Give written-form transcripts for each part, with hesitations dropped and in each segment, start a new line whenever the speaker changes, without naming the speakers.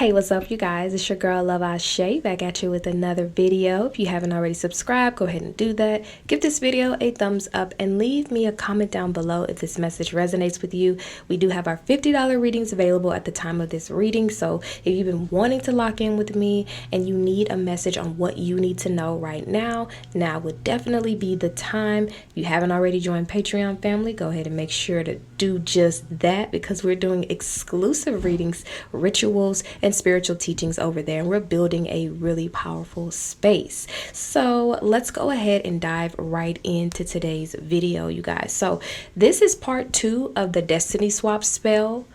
Hey, what's up, you guys? It's your girl Love Ashay back at you with another video. If you haven't already subscribed, go ahead and do that. Give this video a thumbs up and leave me a comment down below if this message resonates with you. We do have our $50 readings available at the time of this reading, so if you've been wanting to lock in with me and you need a message on what you need to know right now would definitely be the time. If you haven't already joined Patreon family, go ahead and make sure to do just that, because we're doing exclusive readings, rituals, and spiritual teachings over there, and we're building a really powerful space. So let's go ahead and dive right into today's video, you guys. So this is part 2 of the Destiny Swap spell,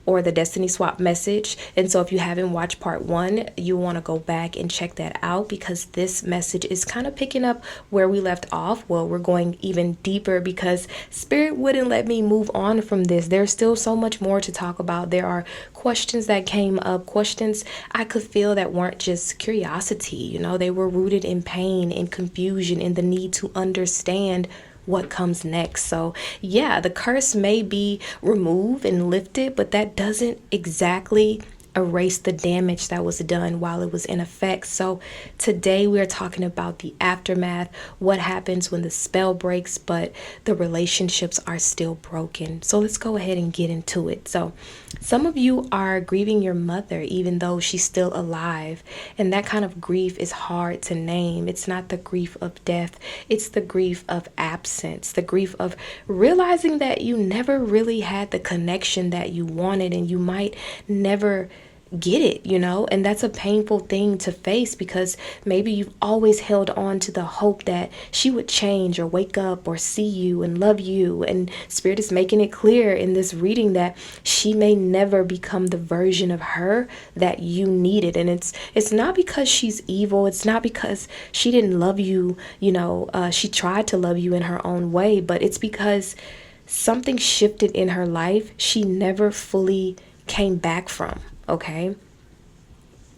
or the Destiny Swap message. And so if you haven't watched part 1, you want to go back and check that out, because this message is kind of picking up where we left off. Well, we're going even deeper because Spirit wouldn't let me move on from this. There's still so much more to talk about. There are questions that came up, questions I could feel that weren't just curiosity, you know, they were rooted in pain and confusion and the need to understand what comes next. So yeah, the curse may be removed and lifted, but that doesn't exactly erase the damage that was done while it was in effect. So today we're talking about the aftermath, what happens when the spell breaks but the relationships are still broken. So let's go ahead and get into it. So some of you are grieving your mother even though she's still alive, and that kind of grief is hard to name. It's not the grief of death, it's the grief of absence, the grief of realizing that you never really had the connection that you wanted, and you might never get it, you know. And that's a painful thing to face, because maybe you've always held on to the hope that she would change or wake up or see you and love you, and Spirit is making it clear in this reading that she may never become the version of her that you needed. And it's not because she's evil, it's not because she didn't love you, you know, she tried to love you in her own way, but it's because something shifted in her life she never fully came back from. Okay,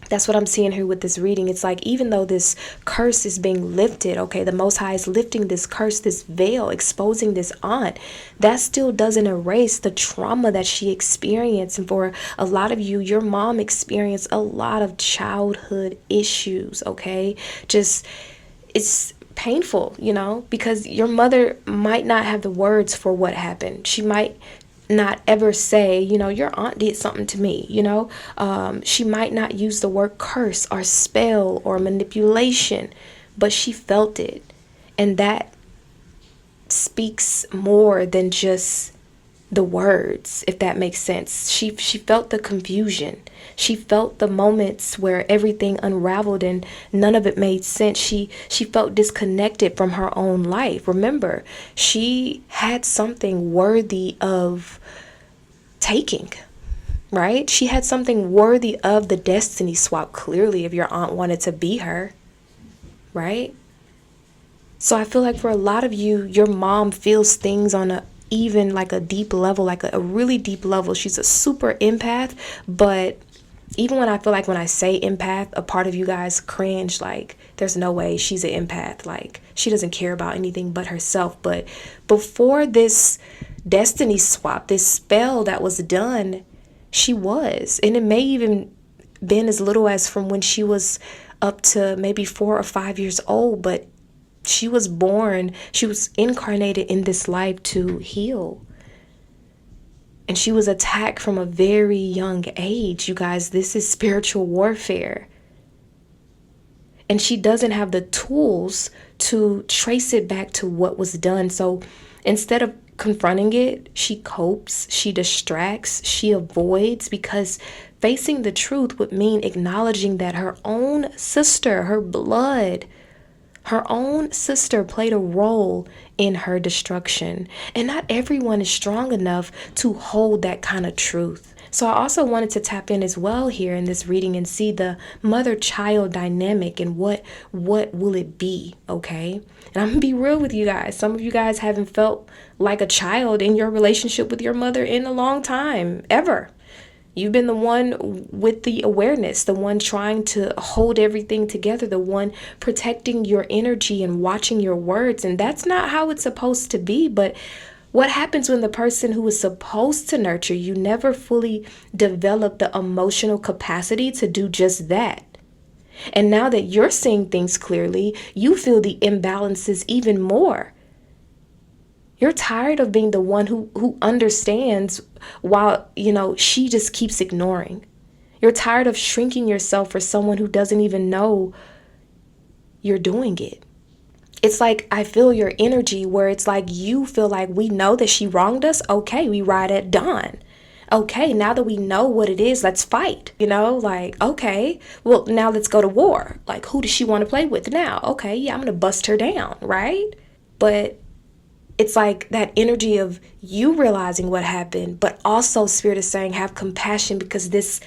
that's what I'm seeing here with this reading. It's like, even though this curse is being lifted, okay, the Most High is lifting this curse, this veil, exposing this aunt, that still doesn't erase the trauma that she experienced. And for a lot of you, your mom experienced a lot of childhood issues, okay? Just, it's painful, you know, because your mother might not have the words for what happened. She might not ever say, you know, your aunt did something to me, you know. She might not use the word curse or spell or manipulation, but she felt it. And that speaks more than just the words, if that makes sense. She felt the confusion. She felt the moments where everything unraveled and none of it made sense. She felt disconnected from her own life. Remember, she had something worthy of taking, right? She had something worthy of the destiny swap, clearly, if your aunt wanted to be her, right? So I feel like for a lot of you, your mom feels things on a even like a deep level, like a really deep level. She's a super empath, but even when I feel like when I say empath, a part of you guys cringe, like there's no way she's an empath, like she doesn't care about anything but herself. But before this destiny swap, this spell that was done, she was. And it may even been as little as from when she was up to maybe 4 or 5 years old, but she was born, she was incarnated in this life to heal. And she was attacked from a very young age. You guys, this is spiritual warfare. And she doesn't have the tools to trace it back to what was done. So instead of confronting it, she copes, she distracts, she avoids, because facing the truth would mean acknowledging that her own sister, her blood, her own sister played a role in her destruction. And not everyone is strong enough to hold that kind of truth. So I also wanted to tap in as well here in this reading and see the mother-child dynamic and what will it be, okay? And I'm gonna be real with you guys. Some of you guys haven't felt like a child in your relationship with your mother in a long time, ever. You've been the one with the awareness, the one trying to hold everything together, the one protecting your energy and watching your words. And that's not how it's supposed to be. But What happens when the person who is supposed to nurture you never fully develop the emotional capacity to do just that? And now that you're seeing things clearly, you feel the imbalances even more. You're tired of being the one who understands while, she just keeps ignoring. You're tired of shrinking yourself for someone who doesn't even know you're doing it. It's like I feel your energy where it's like you feel like we know that she wronged us. Okay, we ride at dawn. Okay, now that we know what it is, let's fight. Like, okay, well, now let's go to war. Like, who does she want to play with now? Okay, yeah, I'm going to bust her down, right? But it's like that energy of you realizing what happened, but also Spirit is saying have compassion because this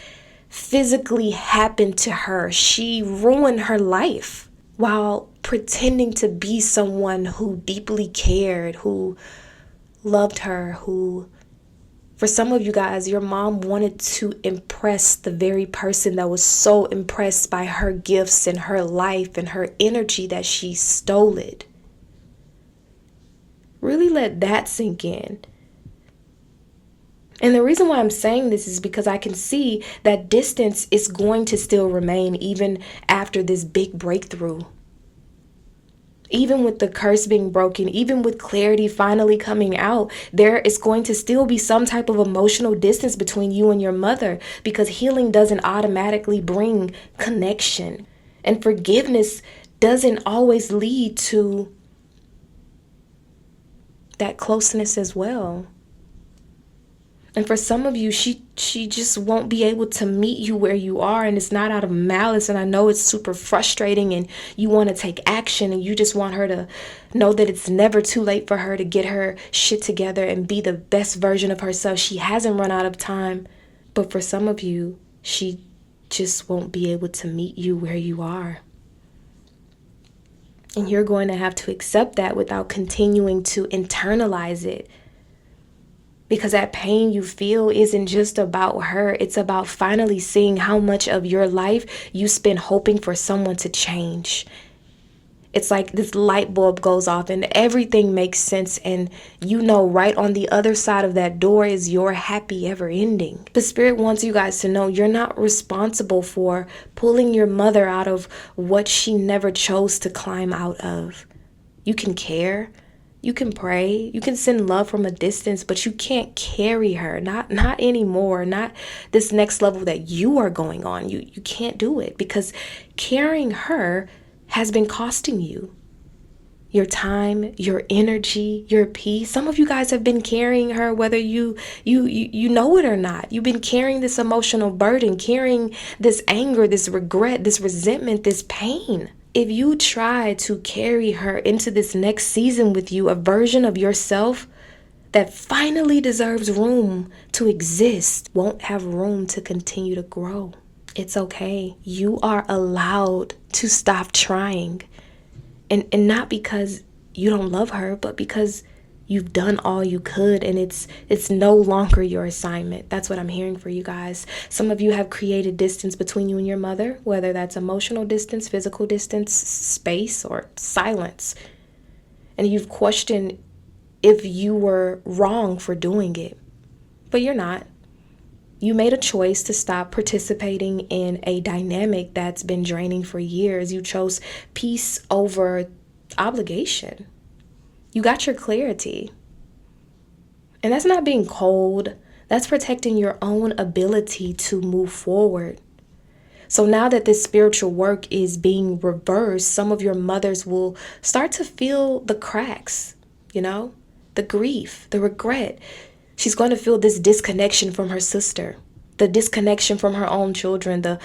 physically happened to her. She ruined her life while pretending to be someone who deeply cared, who loved her, who, for some of you guys, your mom wanted to impress the very person that was so impressed by her gifts and her life and her energy that she stole it. Really let that sink in. And the reason why I'm saying this is because I can see that distance is going to still remain even after this big breakthrough. Even with the curse being broken, even with clarity finally coming out, there is going to still be some type of emotional distance between you and your mother because healing doesn't automatically bring connection. And forgiveness doesn't always lead to that closeness as well. And for some of you, she just won't be able to meet you where you are. And it's not out of malice. And I know it's super frustrating and you want to take action and you just want her to know that it's never too late for her to get her shit together and be the best version of herself. She hasn't run out of time. But for some of you, she just won't be able to meet you where you are. And you're going to have to accept that without continuing to internalize it. Because that pain you feel isn't just about her. It's about finally seeing how much of your life you spend hoping for someone to change. It's like this light bulb goes off and everything makes sense. And right on the other side of that door is your happy ever ending. The Spirit wants you guys to know you're not responsible for pulling your mother out of what she never chose to climb out of. You can care. You can pray, you can send love from a distance, but you can't carry her, not anymore, not this next level that you are going on. You can't do it because carrying her has been costing you your time, your energy, your peace. Some of you guys have been carrying her, whether you know it or not. You've been carrying this emotional burden, carrying this anger, this regret, this resentment, this pain. If you try to carry her into this next season with you, a version of yourself that finally deserves room to exist, won't have room to continue to grow. It's okay. You are allowed to stop trying. And not because you don't love her, but because you've done all you could and it's no longer your assignment. That's what I'm hearing for you guys. Some of you have created distance between you and your mother, whether that's emotional distance, physical distance, space, or silence. And you've questioned if you were wrong for doing it, but you're not. You made a choice to stop participating in a dynamic that's been draining for years. You chose peace over obligation. You got your clarity. And that's not being cold. That's protecting your own ability to move forward. So now that this spiritual work is being reversed, some of your mothers will start to feel the cracks, the grief, the regret. She's going to feel this disconnection from her sister, the disconnection from her own children, the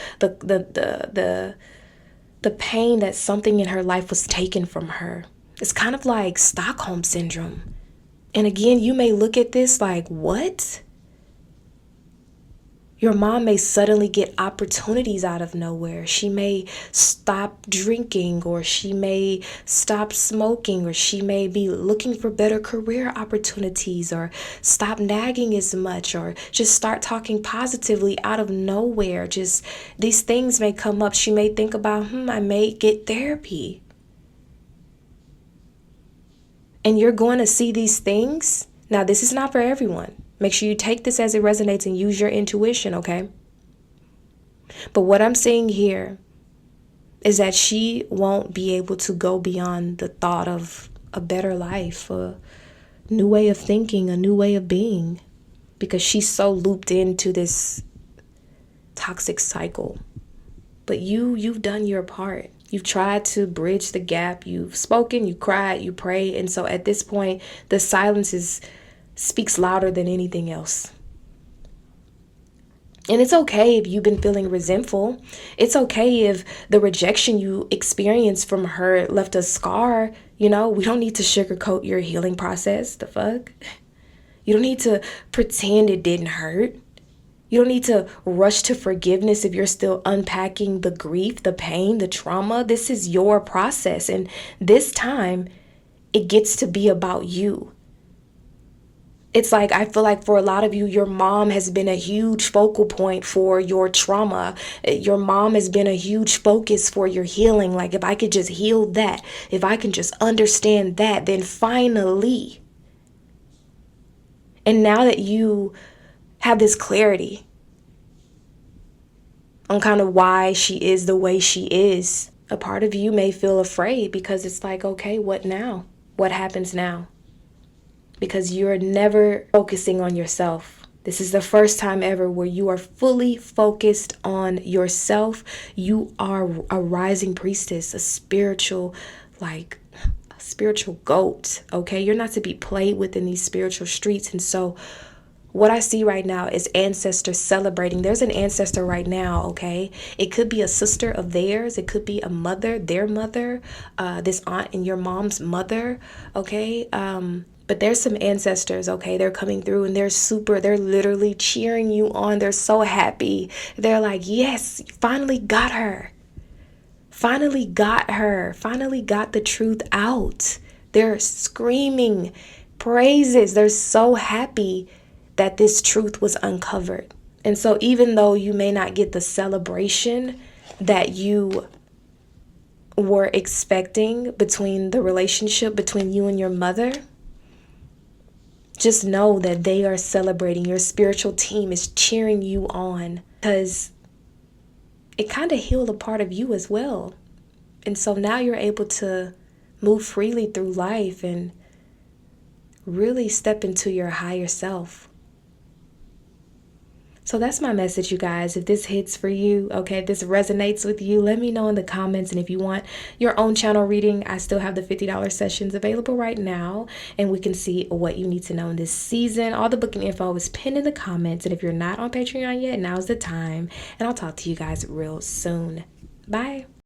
pain that something in her life was taken from her. It's kind of like Stockholm syndrome. And again, you may look at this like, what? Your mom may suddenly get opportunities out of nowhere. She may stop drinking, or she may stop smoking, or she may be looking for better career opportunities, or stop nagging as much, or just start talking positively out of nowhere. Just these things may come up. She may think about, I may get therapy. And you're going to see these things Now, this is not for everyone. Make sure you take this as it resonates and use your intuition, okay? But what I'm saying here is that she won't be able to go beyond the thought of a better life, a new way of thinking, a new way of being, because she's so looped into this toxic cycle. But you've done your part. You've tried to bridge the gap. You've spoken, you cried, you prayed. And so at this point, the silence speaks louder than anything else. And it's okay if you've been feeling resentful. It's okay if the rejection you experienced from her left a scar. You know, we don't need to sugarcoat your healing process. The fuck? You don't need to pretend it didn't hurt. You don't need to rush to forgiveness if you're still unpacking the grief, the pain, the trauma. This is your process. And this time, it gets to be about you. It's like, I feel like for a lot of you, your mom has been a huge focal point for your trauma. Your mom has been a huge focus for your healing. Like, if I could just heal that, if I can just understand that, then finally. And now that you have this clarity on kind of why she is the way she is, a part of you may feel afraid because it's like, okay, what now? What happens now? Because you're never focusing on yourself. This is the first time ever where you are fully focused on yourself. You are a rising priestess, a spiritual goat, okay? You're not to be played with in these spiritual streets. And so what I see right now is ancestors celebrating. There's an ancestor right now, okay? It could be a sister of theirs. It could be a mother, their mother, this aunt and your mom's mother, okay? But there's some ancestors, okay? They're coming through and they're literally cheering you on. They're so happy. They're like, yes, you finally got her. Finally got her. Finally got the truth out. They're screaming praises. They're so happy that this truth was uncovered. And so even though you may not get the celebration that you were expecting between the relationship between you and your mother, just know that they are celebrating. Your spiritual team is cheering you on because it kind of healed a part of you as well. And so now you're able to move freely through life and really step into your higher self. So that's my message, you guys. If this hits for you, okay, if this resonates with you, let me know in the comments. And if you want your own channel reading, I still have the $50 sessions available right now. And we can see what you need to know in this season. All the booking info is pinned in the comments. And if you're not on Patreon yet, now's the time. And I'll talk to you guys real soon. Bye.